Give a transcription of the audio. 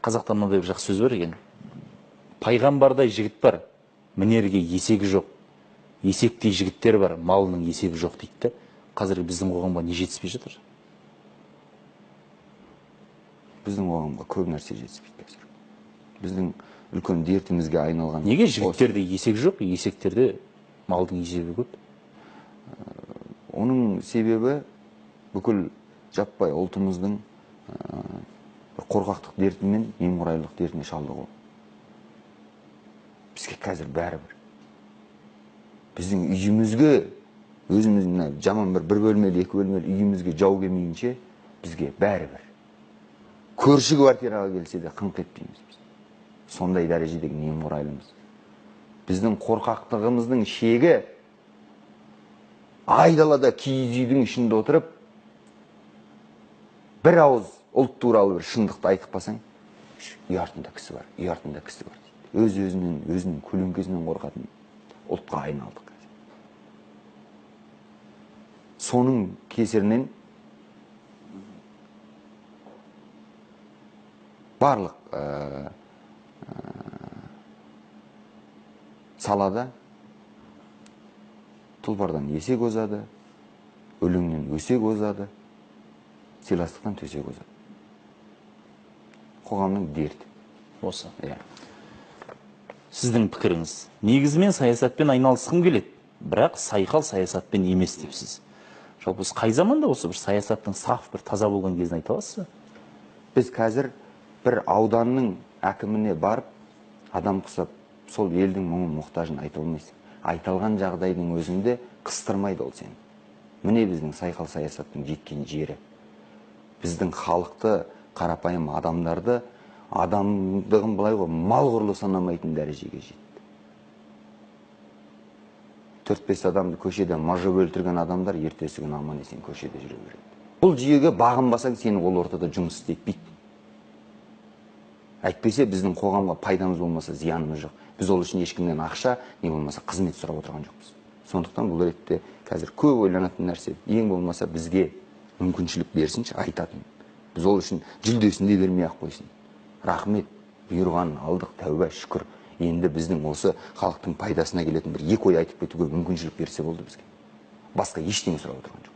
Қазақта мынандай бір жақсы сөз бар екен. Пайғамбардай жігіт бар, мінерге есегі жоқ. Есектей жігіттер бар, малының есебі жоқ дейді. Қазір біздің қоғамға не жетіспей жатыр? Біздің қоғамға көп нәрсе жетіспейді қазір. Біздің үлкен дертімізге айналған. Неге жігіттерде есек жоқ, есектерде малдың есебі көп? Оның себебі бүкіл жаппай ұлтымыздың қорқақтық дерті мен немқұрайлылық дертіне шалдығу. Бізге қазір бәрібір. Біздің үйімізге, өзіміздің жаман бір бөлмелі, екі бөлмелі үйімізге жау келмейінше бізге бәрібір. Көрші квартираға келсе де қыңқ етпейміз біз. Сондай дәрежедегі немқұрайлымыз. Біздің қорқақтығымыздың шегі айдалада киіз үйдің ішінде отырып, бір ауыз ұлт туралы бір шындықты айтып қалсаң, үй артында кісі бар, үй артында кісі бар дейді. Өзінің көлеңкесінен қорқатын ұлтқа айналдық. Соның кесірінен барлық салада тұлпардан есек озады, өлеңнен өсек озады, сыйластықтан төсек озады. Қоғамның дерті. Осы. Сіздің пікіріңіз. Негізімен саясатпен айналысқым келеді, бірақ сайқал саясатпен емес депсіз. Жалпы қай заманда осы бір саясаттың саф, бір таза болған кезін айта аласыз ба? Біз қазір бір ауданның әкіміне барып, адам құсап, сол елдің мұңын мұқтажын айта алмайсың. Айталған жағдайдың өзінде қыстырмайды ол сені. Міне біздің сайқал саясаттың жеткен жері. Біздің халықты, қарапайым адамдарды, адамдығын былай ғой, мал құрлы санамайтын дәрежеге жетті. 4-5 адамды көшеде мажып өлтірген адамдар ертесі күні аман есен көшеде жүре береді. Бұл жүйеге бағынбасаң, сені ол ортада жұмыс істетпейді. Әйтпесе біздің қоғамға пайдамыз болмаса, зиянымыз жоқ. Біз ол үшін ешкімнен ақша, не болмаса қызмет сұрап отырған жоқпыз. Сондықтан бұл ретте қазір көп ойланатын нәрсе, ең болмаса бізге мүмкіншілік берсінші, айтатын. Біз ол үшін жүлдесін де бермей ақ қойсын. Рахмет, бұйырғанын алдық, тәуба, шүкір. Енді біздің осы халықтың пайдасына келетін бір екі ой айтып кетуге мүмкіншілік берсе болды бізге. Басқа ештеңе сұрап отырған жоқ.